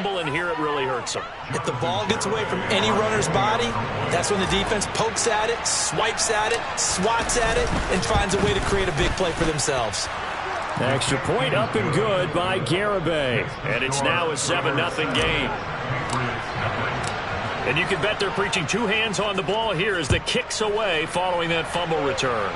fumble, and here it really hurts them. If the ball gets away from any runner's body, that's when the defense pokes at it, swipes at it, swats at it, and finds a way to create a big play for themselves. Extra point up and good by Garibay. And it's now a 7-0 game. And you can bet they're preaching two hands on the ball here as the kick's away following that fumble return.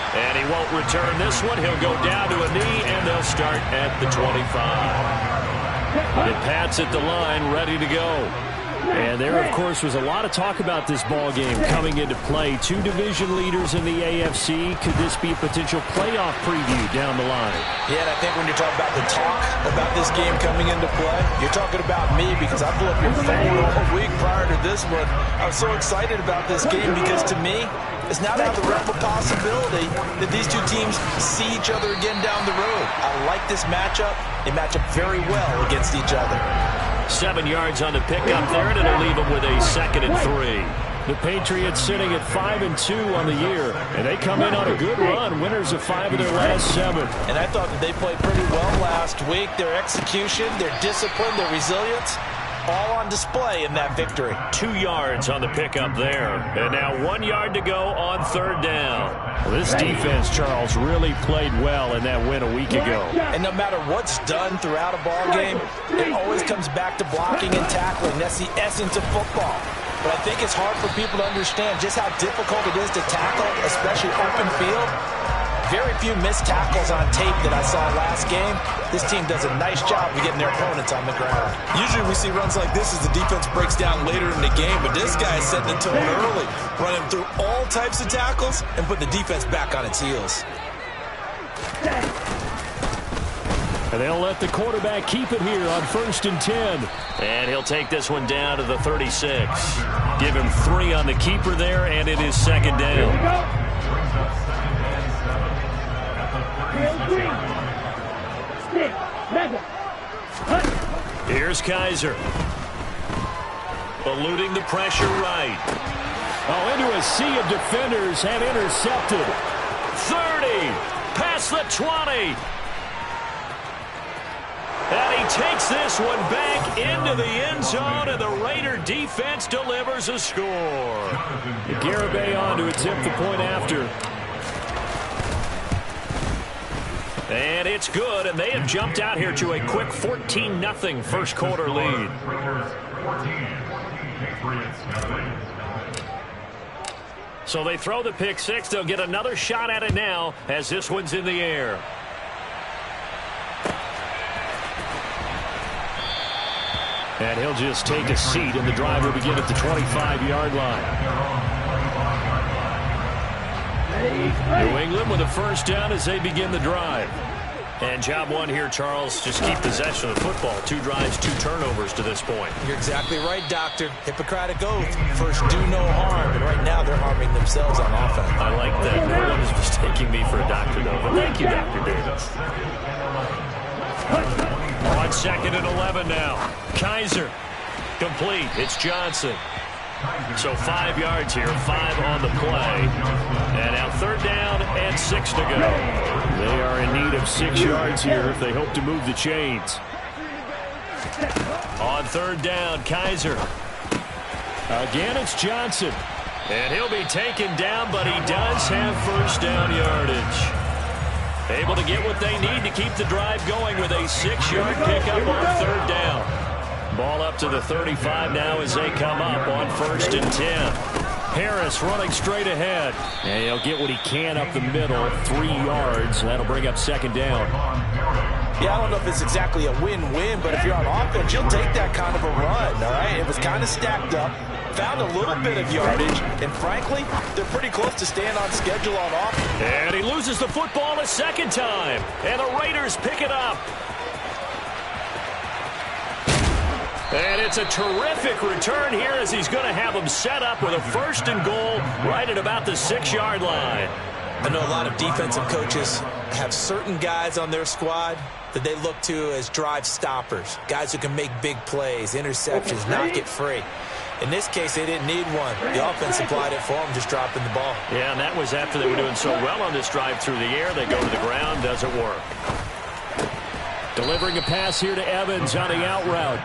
And he won't return this one. He'll go down to a knee, and they'll start at the 25. And Pat's at the line, ready to go. And there, of course, was a lot of talk about this ball game coming into play. Two division leaders in the AFC. Could this be a potential playoff preview down the line? Yeah, and I think when you're talking about the talk about this game coming into play, you're talking about me because I blew up your phone all week prior to this one. I was so excited about this game because, to me, it's now out of the realm of possibility that these two teams see each other again down the road. I like this matchup. They match up very well against each other. 7 yards on the pickup there, and it'll leave them with a 2nd and 3. The Patriots sitting at 5-2 on the year, and they come in on a good run, winners of 5 of their last 7. And I thought that they played pretty well last week. Their execution, their discipline, their resilience, all on display in that victory. 2 yards on the pickup there. And now 1 yard to go on 3rd down. Well, this defense, Charles, really played well in that win a week ago. And no matter what's done throughout a ball game, it always comes back to blocking and tackling. That's the essence of football. But I think it's hard for people to understand just how difficult it is to tackle, especially open field. Very few missed tackles on tape that I saw last game. This team does a nice job of getting their opponents on the ground. Usually we see runs like this as the defense breaks down later in the game, but this guy is setting the tone early, running through all types of tackles and putting the defense back on its heels. And they'll let the quarterback keep it here on 1st and 10. And he'll take this one down to the 36. Give him 3 on the keeper there, and it is 2nd down. Here's Kaiser. Eluding the pressure right. Oh, into a sea of defenders and intercepted. 30. Past the 20. And he takes this one back into the end zone, and the Raider defense delivers a score. Garibay on to attempt the point after. And it's good, and they have jumped out here to a quick 14-0 first quarter lead. So they throw the pick six. They'll get another shot at it now as this one's in the air. And he'll just take a seat, and the drive will begin at the 25-yard line. New England with a 1st down as they begin the drive. And job one here, Charles, just keep possession of the football. 2 drives, 2 turnovers to this point. You're exactly right, Doctor. Hippocratic oath. First, do no harm. And right now, they're harming themselves on offense. I like that. No one is mistaking me for a doctor, though. But thank you, Dr. Davis. On 2nd and 11 now. Kaiser. Complete. It's Johnson. So 5 yards here, 5 on the play. And now 3rd down and 6 to go. They are in need of 6 yards here if they hope to move the chains. On 3rd down, Kaiser. Again, it's Johnson. And he'll be taken down, but he does have 1st down yardage. Able to get what they need to keep the drive going with a 6-yard pickup on 3rd down. Ball up to the 35 now as they come up on 1st and 10. Harris running straight ahead. And he'll get what he can up the middle, 3 yards. That'll bring up 2nd down. Yeah, I don't know if it's exactly a win-win, but if you're on offense, you'll take that kind of a run, all right? It was kind of stacked up, found a little bit of yardage, and frankly, they're pretty close to staying on schedule on offense. And he loses the football a 2nd time, and the Raiders pick it up. And it's a terrific return here as he's going to have them set up with a 1st and goal right at about the 6-yard line. I know a lot of defensive coaches have certain guys on their squad that they look to as drive stoppers, guys who can make big plays, interceptions, not get free. In this case, they didn't need one. The offense supplied it for them, just dropping the ball. Yeah, and that was after they were doing so well on this drive through the air. They go to the ground, doesn't work. Delivering a pass here to Evans on the out route.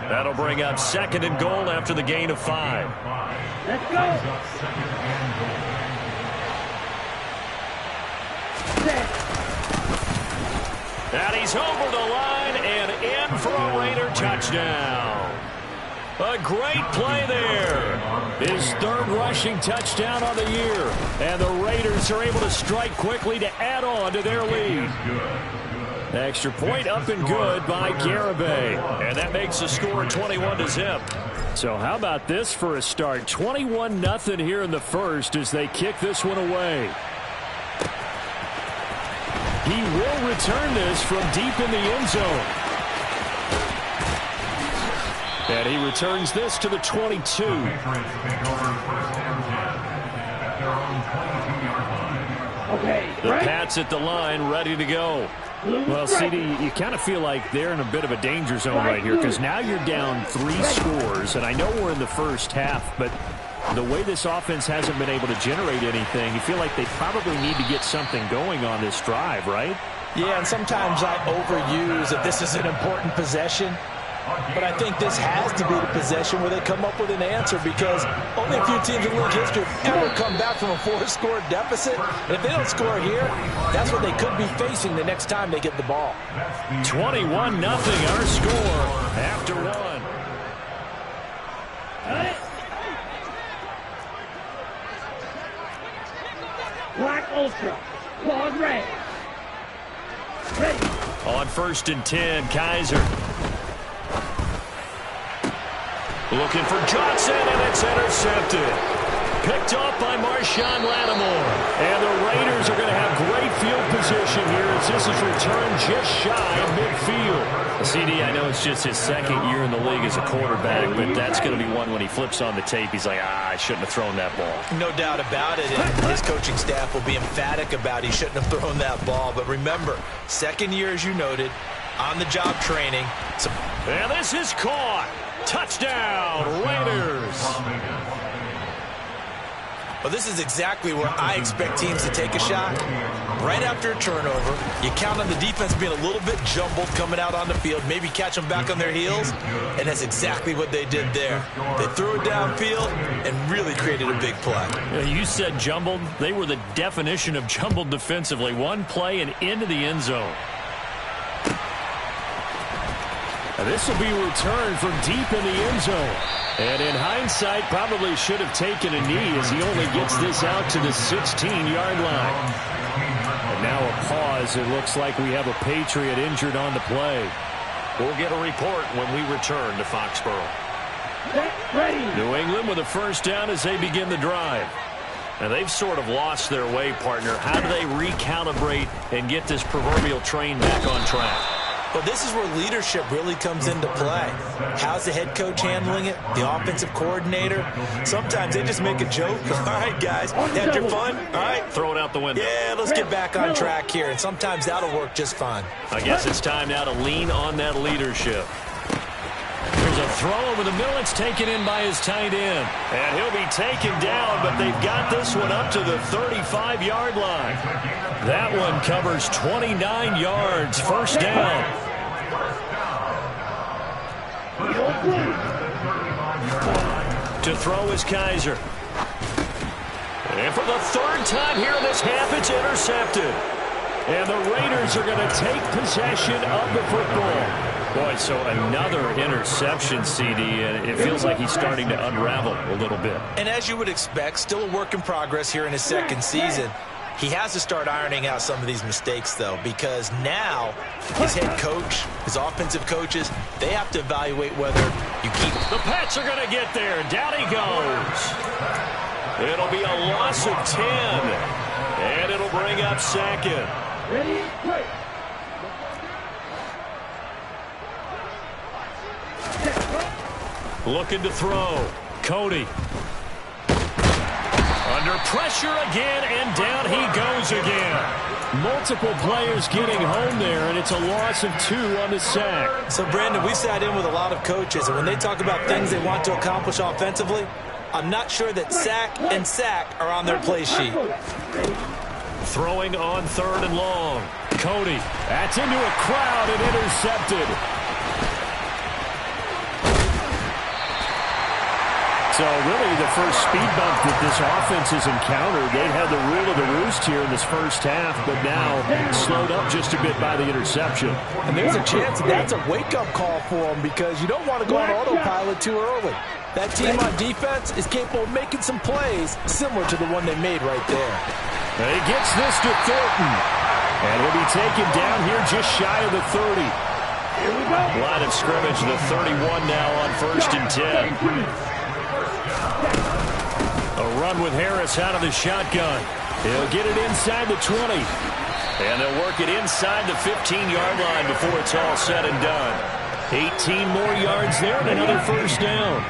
That'll bring up 2nd and goal after the gain of 5. Let's go. And he's over the line and in for a Raider touchdown. A great play there. His 3rd rushing touchdown on the year. And the Raiders are able to strike quickly to add on to their lead. Extra point up and good by Garibay. And that makes the score 21-0. So how about this for a start? 21-0 here in the first as they kick this one away. He will return this from deep in the end zone. And he returns this to the 22. The Pats at the line, ready to go. Well, CD, you kind of feel like they're in a bit of a danger zone right here because now you're down 3 scores, and I know we're in the first half, but the way this offense hasn't been able to generate anything, you feel like they probably need to get something going on this drive, right? Yeah, and sometimes I overuse that this is an important possession. But I think this has to be the possession where they come up with an answer because only a few teams in league history have ever come back from a 4-score deficit. And if they don't score here, that's what they could be facing the next time they get the ball. 21-0 our score after 1. Black Ultra. Claws red. Ready. On 1st and 10, Kaiser. Looking for Johnson, and it's intercepted. Picked off by Marshawn Lattimore. And the Raiders are going to have great field position here as this is returned just shy of midfield. CD, I know it's just his 2nd year in the league as a quarterback, but that's going to be one when he flips on the tape. He's like, I shouldn't have thrown that ball. No doubt about it, and his coaching staff will be emphatic about he shouldn't have thrown that ball. But remember, 2nd year, as you noted, on-the-job training. And this is caught. Touchdown, Raiders. Well, this is exactly where I expect teams to take a shot. Right after a turnover, you count on the defense being a little bit jumbled coming out on the field, maybe catch them back on their heels, and that's exactly what they did there. They threw it downfield and really created a big play. You said jumbled. They were the definition of jumbled defensively. One play and into the end zone. This will be returned from deep in the end zone. And in hindsight, probably should have taken a knee as he only gets this out to the 16-yard line. And now a pause. It looks like we have a Patriot injured on the play. We'll get a report when we return to Foxborough. New England with a 1st down as they begin the drive. And they've sort of lost their way, partner. How do they recalibrate and get this proverbial train back on track? Well, this is where leadership really comes into play. How's the head coach handling it? The offensive coordinator? Sometimes they just make a joke. All right, guys, had your fun? All right. Throw it out the window. Yeah, let's get back on track here. And sometimes that'll work just fine. I guess it's time now to lean on that leadership. There's a throw over the middle. It's taken in by his tight end. And he'll be taken down, but they've got this one up to the 35-yard line. That one covers 29 yards. 1st down. To throw is Kaiser. And for the 3rd time here in this half, it's intercepted. And the Raiders are going to take possession of the football. Boy, so another interception, CD, and it feels like he's starting to unravel a little bit. And as you would expect, still a work in progress here in his 2nd season. He has to start ironing out some of these mistakes, though, because now his head coach, his offensive coaches, they have to evaluate whether you keep. The Pats are going to get there. Down he goes. It'll be a loss of 10, and it'll bring up 2nd. Ready, play. Looking to throw. Cody. Under pressure again, and down he goes again. Multiple players getting home there, and it's a loss of 2 on the sack. So, Brandon, we've sat in with a lot of coaches, and when they talk about things they want to accomplish offensively, I'm not sure that sack and sack are on their play sheet. Throwing on 3rd and long. Cody. That's into a crowd and intercepted. So really the first speed bump that this offense has encountered. They had the rule of the roost here in this first half, but now slowed up just a bit by the interception. And there's a chance that's a wake-up call for them because you don't want to go on autopilot too early. That team on defense is capable of making some plays similar to the one they made right there. And he gets this to Thornton. And he'll be taken down here just shy of the 30. Line of scrimmage, the 31 now on 1st and 10. A run with Harris out of the shotgun. He'll get it inside the 20. And they'll work it inside the 15-yard line before it's all said and done. 18 more yards there and another first down.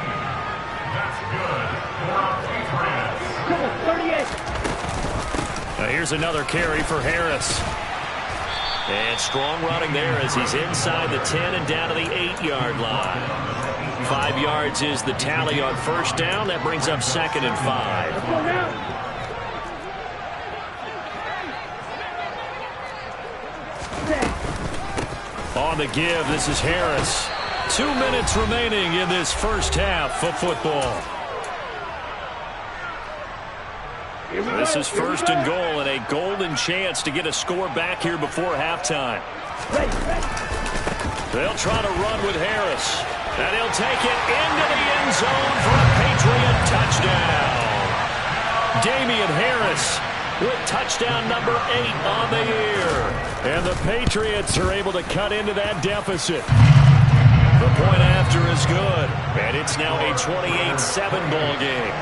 Now here's another carry for Harris. And strong running there as he's inside the 10 and down to the 8-yard line. 5 yards is the tally on first down. That brings up 2nd and 5. On the give, this is Harris. 2 minutes remaining in this first half of football. This is 1st and goal and a golden chance to get a score back here before halftime. They'll try to run with Harris. And he'll take it into the end zone for a Patriot touchdown. Damian Harris with touchdown number 8 on the year. And the Patriots are able to cut into that deficit. The point after is good. And it's now a 28-7 ball game.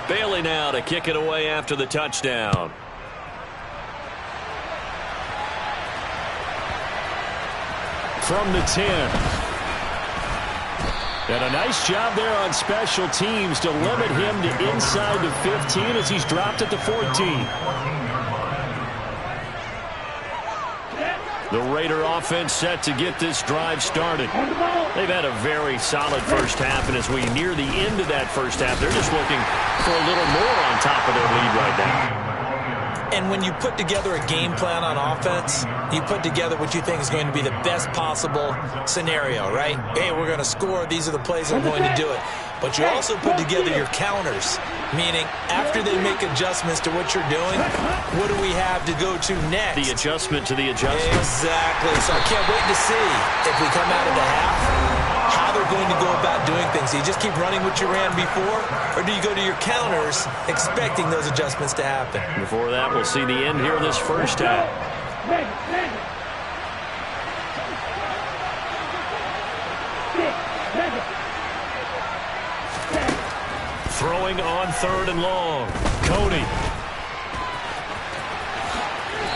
Bailey now to kick it away after the touchdown. From the 10. And a nice job there on special teams to limit him to inside the 15 as he's dropped at the 14. The Raider offense set to get this drive started. They've had a very solid first half, and as we near the end of that first half, they're just looking for a little more on top of their lead right now. And when you put together a game plan on offense, you put together what you think is going to be the best possible scenario, right? Hey, we're going to score. These are the plays I'm going to do it. But you also put together your counters, meaning after they make adjustments to what you're doing, what do we have to go to next? The adjustment to the adjustment. Exactly. So I can't wait to see if we come out of the half, how they're going to go about doing things. Do you just keep running what you ran before, or do you go to your counters expecting those adjustments to happen? Before that, we'll see the end here of this first half. Throwing on 3rd and long. Cody.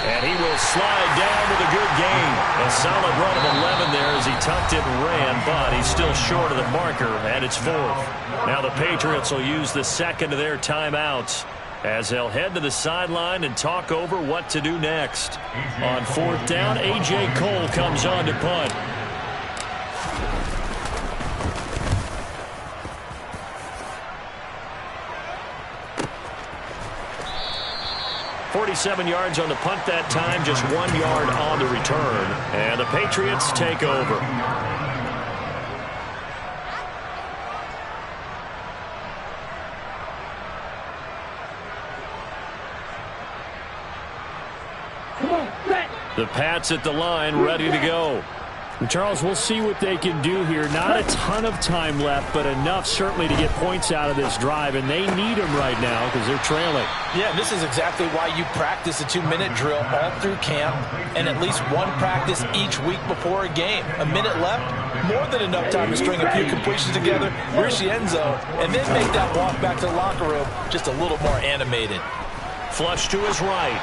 And he will slide down with a good gain. A solid run of 11 there as he tucked it and ran, but he's still short of the marker, and it's 4th. Now the Patriots will use the second of their timeouts as they'll head to the sideline and talk over what to do next. On 4th down, A.J. Cole comes on to punt. .47 yards on the punt that time, just 1 yard on the return. And the Patriots take over. The Pats at the line, ready to go. And Charles, we'll see what they can do here. Not a ton of time left, but enough certainly to get points out of this drive, and they need them right now because they're trailing. Yeah, this is exactly why you practice a 2-minute drill all through camp and at least one practice each week before a game. A minute left, more than enough time to string a few completions together, reach the end zone, and then make that walk back to the locker room just a little more animated. Flush to his right.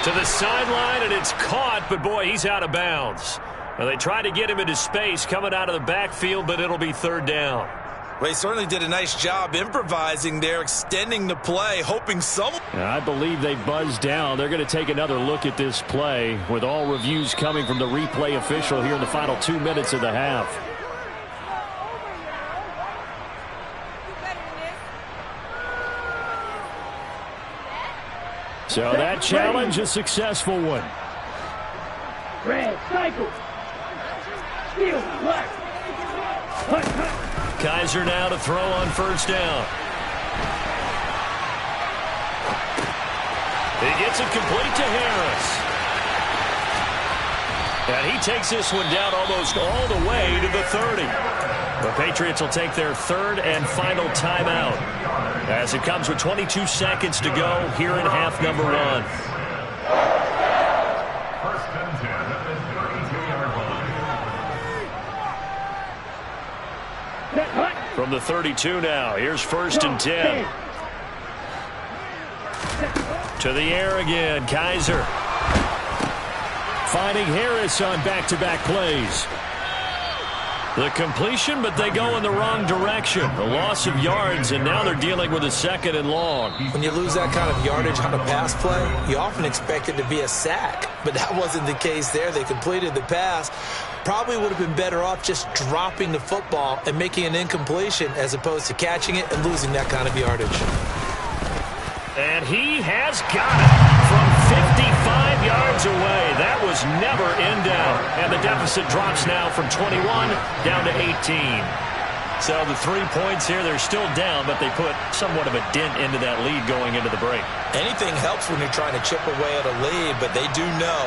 To the sideline, and it's caught, but boy, he's out of bounds. Well, they tried to get him into space coming out of the backfield, but it'll be 3rd down. Well, he certainly did a nice job improvising there, extending the play, hoping someone... I believe they buzzed down. They're going to take another look at this play with all reviews coming from the replay official here in the final 2 minutes of the half. So that challenge, a successful one. Red, cycle. Steal, left. Hut, hut. Kaiser now to throw on first down. He gets it complete to Harris. And he takes this one down almost all the way to the 30. The Patriots will take their third and final timeout as it comes with 22 seconds to go here in half number one. From the 32 now, here's first and 10. To the air again, Kaiser. Finding Harris on back-to-back plays. The completion, but they go in the wrong direction. A loss of yards, and now they're dealing with a second and long. When you lose that kind of yardage on a pass play, you often expect it to be a sack. But that wasn't the case there. They completed the pass. Probably would have been better off just dropping the football and making an incompletion as opposed to catching it and losing that kind of yardage. And he has got it from 55 yards away. That was never in doubt. And the deficit drops now from 21 down to 18. So the 3 points here, they're still down, but they put somewhat of a dent into that lead going into the break. Anything helps when you're trying to chip away at a lead, but they do know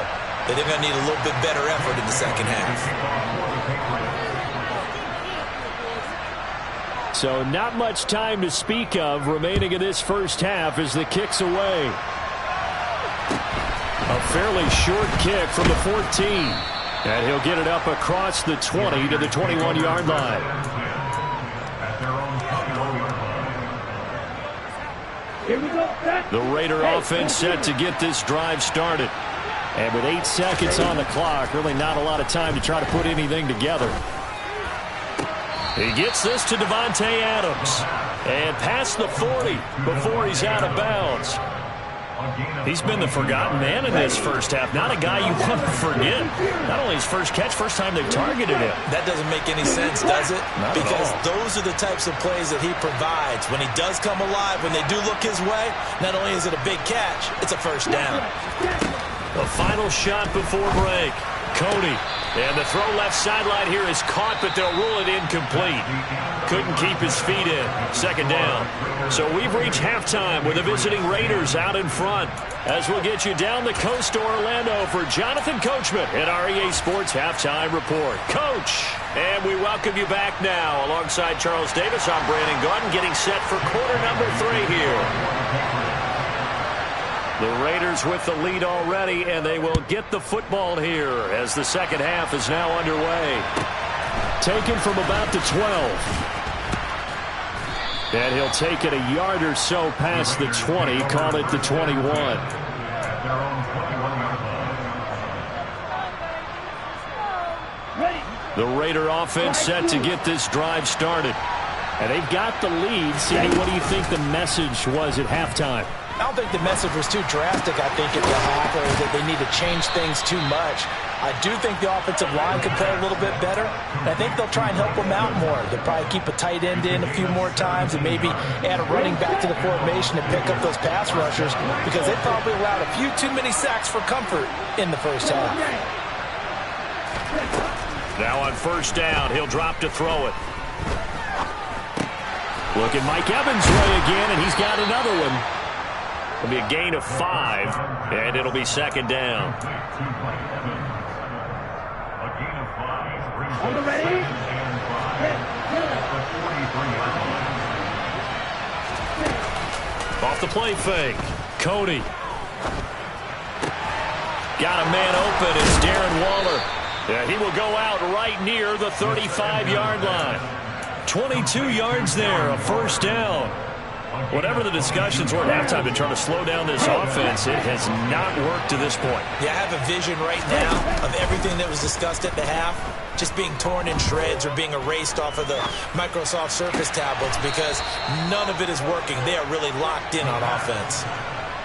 that they're going to need a little bit better effort in the second half. So not much time to speak of remaining in this first half as the kick's away. A fairly short kick from the 14. And he'll get it up across the 20 to the 21-yard line. Here we go. The Raider offense set to get this drive started. And with 8 seconds on the clock, really not a lot of time to try to put anything together. He gets this to Davante Adams. And past the 40 before he's out of bounds. He's been the forgotten man in this first half. Not a guy you want to forget. Not only his first catch, first time they've targeted him. That doesn't make any sense, does it? Not because at all. Those are the types of plays that he provides. When he does come alive, when they do look his way, not only is it a big catch, it's a first down. The final shot before break. Cody. And the throw left sideline here is caught, but they'll rule it incomplete. Couldn't keep his feet in. Second down. So we've reached halftime with the visiting Raiders out in front. As we'll get you down the coast to Orlando for Jonathan Coachman at our EA Sports Halftime Report. Coach, and we welcome you back now. Alongside Charles Davis, I'm Brandon Gaudin, getting set for quarter number 3 here. The Raiders with the lead already, and they will get the football here as the second half is now underway. Taken from about the 12. And he'll take it a yard or so past the 20, call it the 21. The Raider offense set to get this drive started. And they've got the lead. Sidney, what do you think the message was at halftime? I don't think the message was too drastic, I think, at the half, or that they need to change things too much. I do think the offensive line could play a little bit better. And I think they'll try and help them out more. They'll probably keep a tight end in a few more times and maybe add a running back to the formation to pick up those pass rushers because they probably allowed a few too many sacks for comfort in the first half. Now on first down, he'll drop to throw it. Look at Mike Evans' way again, and he's got another one. It'll be a gain of 5, and it'll be second down. On the ready? Off the play fake. Cody. Got a man open. It's Darren Waller. Yeah, he will go out right near the 35-yard line. 22 yards there, a first down. Whatever the discussions were at halftime to try to slow down this offense, it has not worked to this point. Yeah, I have a vision right now of everything that was discussed at the half just being torn in shreds or being erased off of the Microsoft Surface tablets because none of it is working. They are really locked in on offense.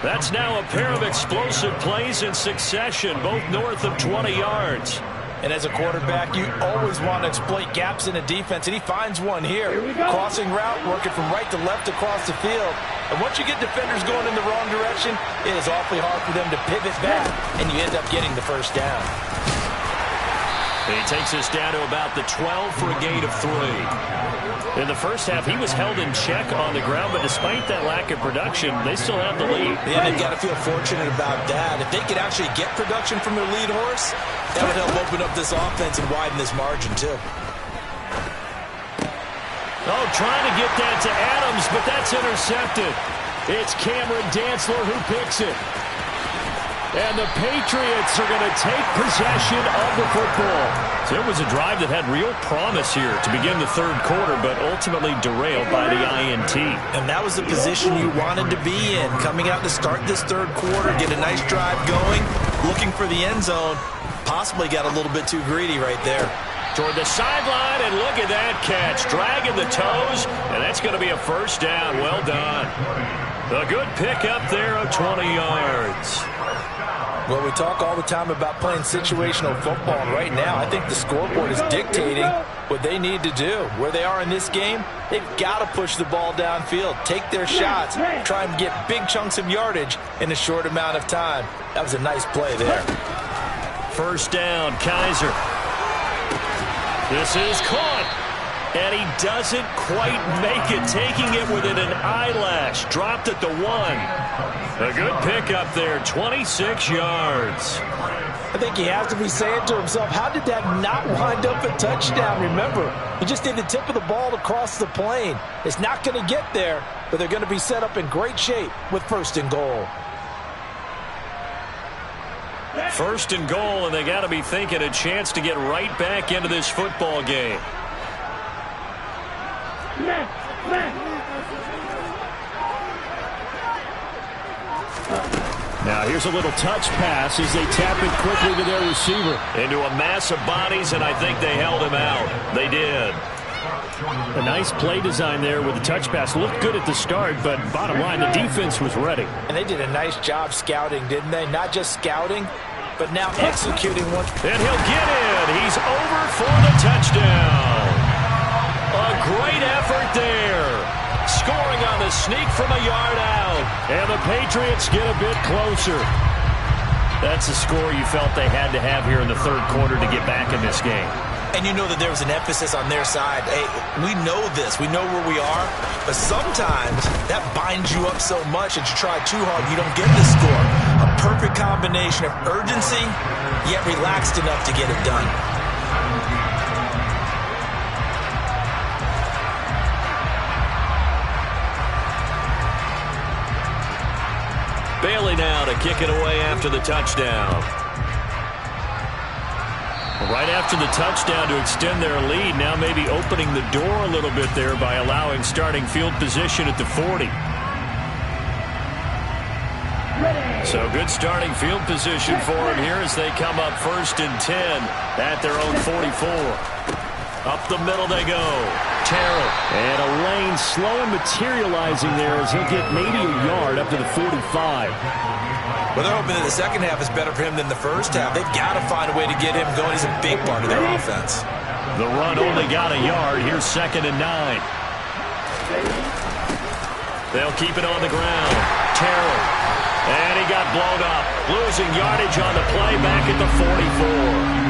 That's now a pair of explosive plays in succession, both north of 20 yards. And as a quarterback, you always want to exploit gaps in a defense, and he finds one here. Crossing route, working from right to left across the field. And once you get defenders going in the wrong direction, it is awfully hard for them to pivot back, and you end up getting the first down. He takes us down to about the 12 for a gain of 3. In the first half, he was held in check on the ground, but despite that lack of production, they still have the lead. Yeah, they've got to feel fortunate about that. If they could actually get production from their lead horse, that would help open up this offense and widen this margin, too. Oh, trying to get that to Adams, but that's intercepted. It's Cameron Dantzler who picks it. And the Patriots are going to take possession of the football. So it was a drive that had real promise here to begin the third quarter, but ultimately derailed by the INT. And that was the position you wanted to be in. Coming out to start this third quarter, get a nice drive going, looking for the end zone. Possibly got a little bit too greedy right there. Toward the sideline, and look at that catch. Dragging the toes, and that's going to be a first down. Well done. A good pick up there of 20 yards. Well, we talk all the time about playing situational football. And right now, I think the scoreboard is dictating what they need to do. Where they are in this game, they've got to push the ball downfield, take their shots, try and get big chunks of yardage in a short amount of time. That was a nice play there. First down, Kaiser. This is caught. And he doesn't quite make it, taking it within an eyelash. Dropped at the 1. A good pickup there, 26 yards. I think he has to be saying to himself, how did that not wind up a touchdown? Remember, he just did the tip of the ball to cross the plane. It's not going to get there, but they're going to be set up in great shape with first and goal. First and goal, and they got to be thinking a chance to get right back into this football game. Now here's a little touch pass as they tap it quickly to their receiver. Into a mass of bodies, and I think they held him out. They did. A nice play design there with the touch pass. Looked good at the start, but bottom line, the defense was ready. And they did a nice job scouting, didn't they? Not just scouting, but now executing one. And he'll get in. He's over for the touchdown. A great effort there. Scoring on the sneak from a yard out. And the Patriots get a bit closer. That's a score you felt they had to have here in the third quarter to get back in this game. And you know that there was an emphasis on their side. Hey, we know this. We know where we are. But sometimes that binds you up so much that you try too hard, you don't get the score. A perfect combination of urgency, yet relaxed enough to get it done. Bailey now to kick it away after the touchdown. Right after the touchdown to extend their lead, now maybe opening the door a little bit there by allowing starting field position at the 40. So good starting field position for him here as they come up first and 10 at their own 44. Up the middle they go. Terrell. And a lane slow and materializing there as he'll get maybe a yard up to the 45. Well, they're hoping that the second half is better for him than the first half. They've got to find a way to get him going. He's a big part of their offense. The run only got a yard. Here's 2nd and 9. They'll keep it on the ground. Terrell. And he got blown up. Losing yardage on the play back at the 44.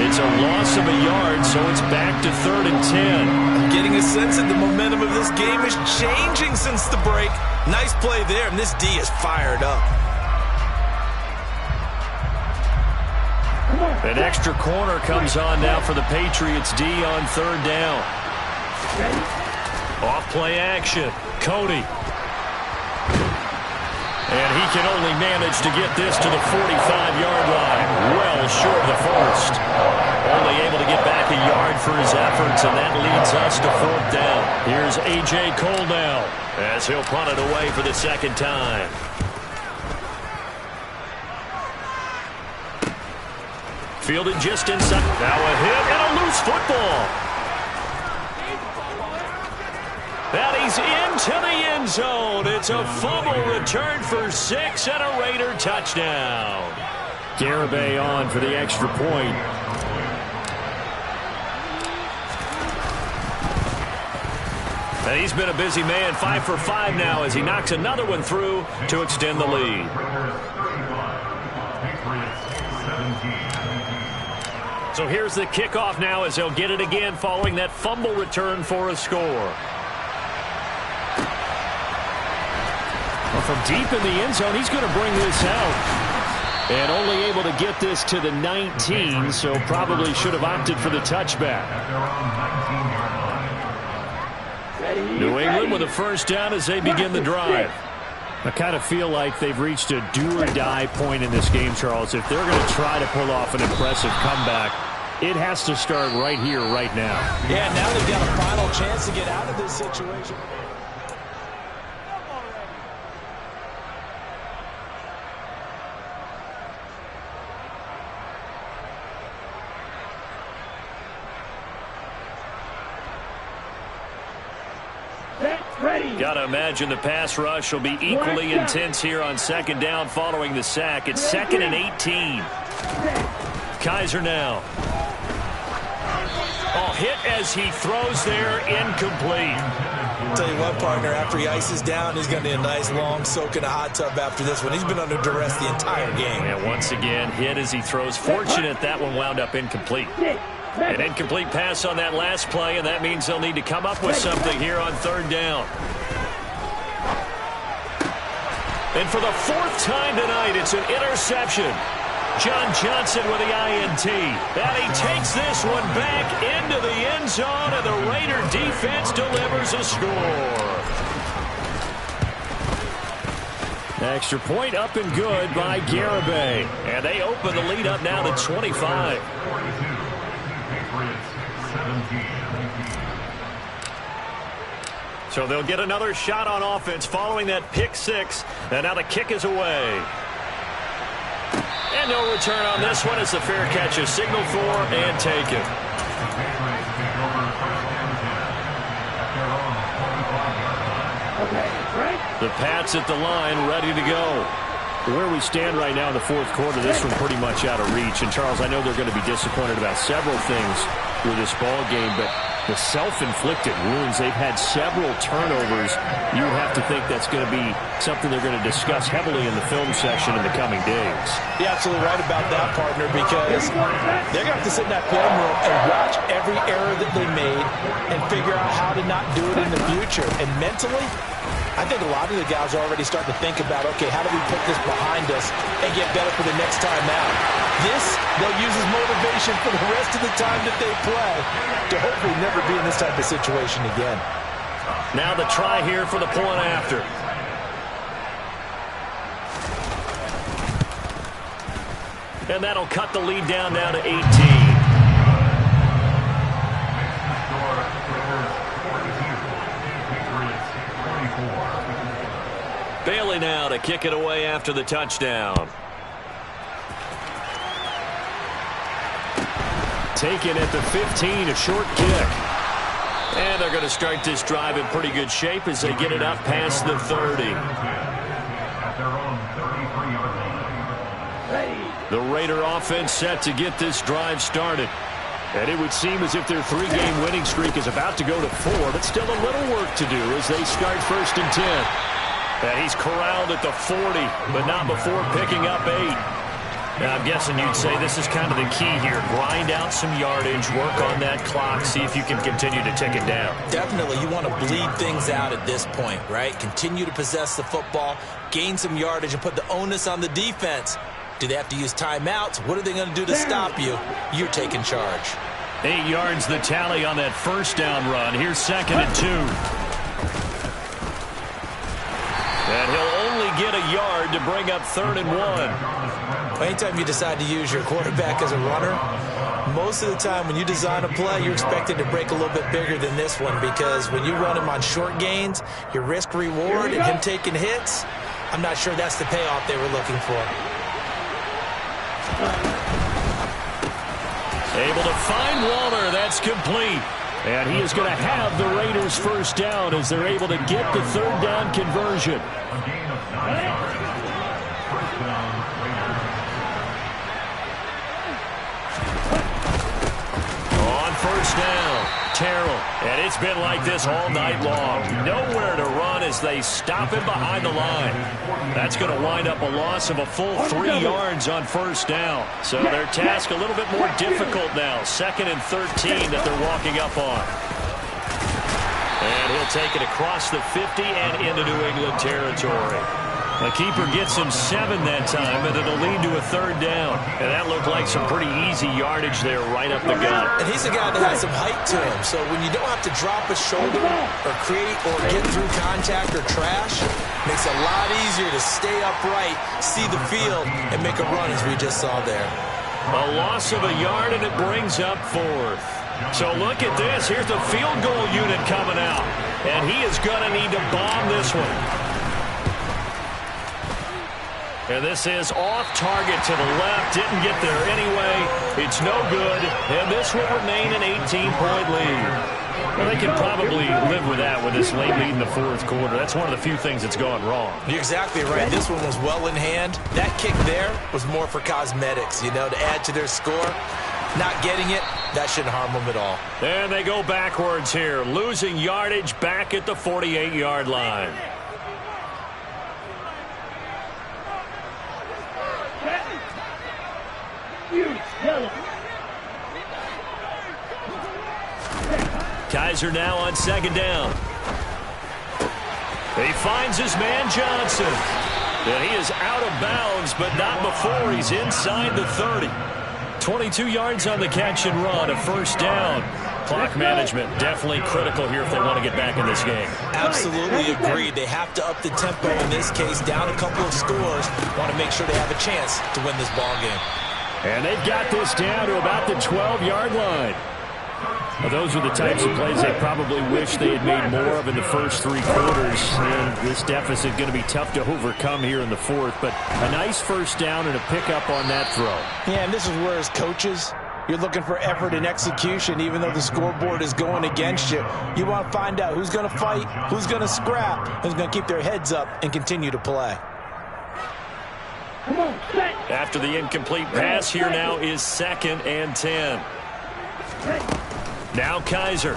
It's a loss of a yard, so it's back to 3rd and 10. I'm getting a sense that the momentum of this game is changing since the break. Nice play there, and this D is fired up. An extra corner comes on now for the Patriots D on 3rd down. Off play action. Cody. And he can only manage to get this to the 45-yard line. Well short of the first. Only able to get back a yard for his efforts, and that leads us to 4th down. Here's A.J. Cole now as he'll punt it away for the second time. Fielded just inside. Now a hit and a loose football. And he's into the end zone. It's a fumble return for 6 and a Raider touchdown. Garibay on for the extra point. And he's been a busy man, 5 for 5 now as he knocks another one through to extend the lead. So here's the kickoff now as they'll get it again following that fumble return for a score. Well, from deep in the end zone, he's going to bring this out. And only able to get this to the 19, so probably should have opted for the touchback. New England with a first down as they begin the drive. I kind of feel like they've reached a do-or-die point in this game, Charles. If they're going to try to pull off an impressive comeback, it has to start right here, right now. Yeah, now they've got a final chance to get out of this situation. Got to imagine the pass rush will be equally intense here on second down following the sack. It's 2nd and 18. Kizer now. Oh, hit as he throws there, incomplete. I'll tell you what, partner, after he ices down, he's going to need a nice long soak in a hot tub after this one. He's been under duress the entire game. And once again, hit as he throws. Fortunate that one wound up incomplete. An incomplete pass on that last play, and that means they'll need to come up with something here on third down. And for the 4th time tonight, it's an interception. John Johnson with the INT. And he takes this one back into the end zone, and the Raider defense delivers a score. Extra point up and good by Garibay. And they open the lead up now to 25. So they'll get another shot on offense following that pick 6. And now the kick is away. And no return on this one as the fair catch is signaled for and taken. The Pats at the line, ready to go. Where we stand right now in the 4th quarter, this one pretty much out of reach. And, Charles, I know they're going to be disappointed about several things with this ball game, but the self-inflicted wounds, they've had several turnovers. You have to think that's going to be something they're going to discuss heavily in the film session in the coming days. You're absolutely right about that, partner, because they're going to have to sit in that film room and watch every error that they made and figure out how to not do it in the future. And mentally, I think a lot of the guys are already starting to think about, okay, how do we put this behind us and get better for the next time out? This, they'll use as motivation for the rest of the time that they play to hopefully never be in this type of situation again. Now the try here for the point after. And that'll cut the lead down now to 18. Bailey now to kick it away after the touchdown. Taken at the 15, a short kick. And they're going to start this drive in pretty good shape as they get it up past the 30. The Raider offense set to get this drive started. And it would seem as if their 3-game winning streak is about to go to 4, but still a little work to do as they start 1st and 10. And he's corralled at the 40, but not before picking up 8. Now, I'm guessing you'd say this is kind of the key here. Grind out some yardage, work on that clock, see if you can continue to tick it down. Definitely. You want to bleed things out at this point, right? Continue to possess the football, gain some yardage, and put the onus on the defense. Do they have to use timeouts? What are they going to do to stop you? You're taking charge. 8 yards the tally on that first down run. Here's 2nd and 2. And he'll only get a yard to bring up 3rd and 1. Anytime you decide to use your quarterback as a runner, most of the time when you design a play, you're expected to break a little bit bigger than this one, because when you run him on short gains, your risk-reward and him taking hits, I'm not sure that's the payoff they were looking for. Able to find Waller. That's complete. And he is going to have the Raiders first down as they're able to get the 3rd down conversion. On first down. Terrell. And it's been like this all night long. Nowhere to run as they stop him behind the line. That's going to wind up a loss of a full 3 yards on first down. So their task a little bit more difficult now. 2nd and 13 that they're walking up on. And he'll take it across the 50 and into New England territory. The keeper gets him 7 that time, and it'll lead to a 3rd down. And that looked like some pretty easy yardage there right up the gut. And he's a guy that has some height to him, so when you don't have to drop a shoulder or create or get through contact or trash, it makes it a lot easier to stay upright, see the field, and make a run as we just saw there. A loss of a yard, and it brings up 4th. So look at this. Here's the field goal unit coming out. And he is going to need to bomb this one. And this is off target to the left. Didn't get there anyway. It's no good. And this will remain an 18-point lead. Well, they can probably live with that with this late lead in the 4th quarter. That's one of the few things that's gone wrong. You're exactly right. This one was well in hand. That kick there was more for cosmetics, you know, to add to their score. Not getting it, that shouldn't harm them at all. And they go backwards here, losing yardage back at the 48-yard line. Kizer now on 2nd down. He finds his man Johnson. And he is out of bounds, but not before he's inside the 30. 22 yards on the catch and run, a 1st down. Clock management definitely critical here if they want to get back in this game. Absolutely agreed. They have to up the tempo in this case, down a couple of scores. Want to make sure they have a chance to win this ball game. And they've got this down to about the 12-yard line. Well, those are the types of plays they probably wish they had made more of in the first 3 quarters. And this deficit going to be tough to overcome here in the 4th. But a nice 1st down and a pickup on that throw. Yeah, and this is where as coaches, you're looking for effort and execution. Even though the scoreboard is going against you, you want to find out who's going to fight, who's going to scrap, who's going to keep their heads up and continue to play. After the incomplete pass, here now is 2nd and 10. Now Kizer.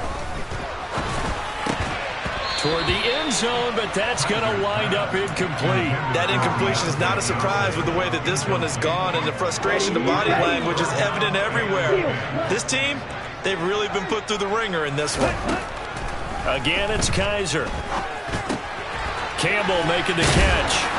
Toward the end zone, but that's going to wind up incomplete. That incompletion is not a surprise with the way that this one has gone, and the frustration, the body language is evident everywhere. This team, they've really been put through the ringer in this one. Again, it's Kizer. Campbell making the catch.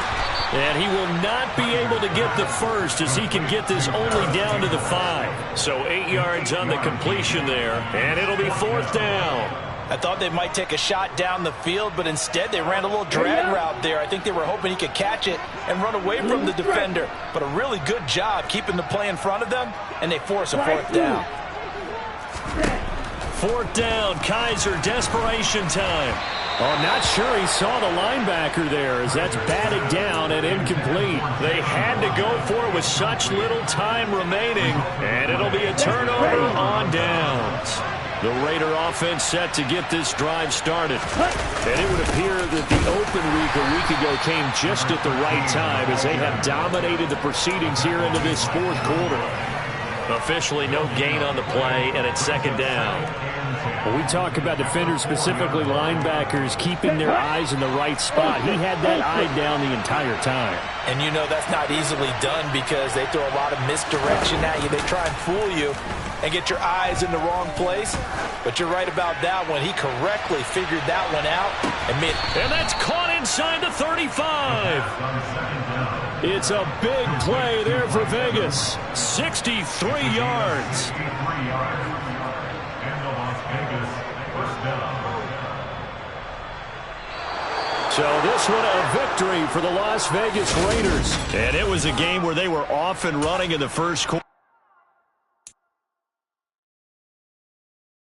And he will not be able to get the first as he can get this only down to the 5. So 8 yards on the completion there, and it'll be 4th down. I thought they might take a shot down the field, but instead they ran a little drag route there. I think they were hoping he could catch it and run away from the defender. But a really good job keeping the play in front of them, and they force a 4th down. 4th down, Kizer, desperation time. Oh, not sure he saw the linebacker there as that's batted down and incomplete. They had to go for it with such little time remaining, and it'll be a turnover on downs. The Raider offense set to get this drive started. And it would appear that the open week a week ago came just at the right time as they have dominated the proceedings here into this 4th quarter. Officially no gain on the play, and it's 2nd down. When we talk about defenders, specifically linebackers, keeping their eyes in the right spot, he had that eye down the entire time. And you know that's not easily done because they throw a lot of misdirection at you. They try and fool you and get your eyes in the wrong place. But you're right about that one. He correctly figured that one out. And that's caught inside the 35. It's a big play there for Vegas. 63 yards. So this one a victory for the Las Vegas Raiders. And it was a game where they were off and running in the first quarter.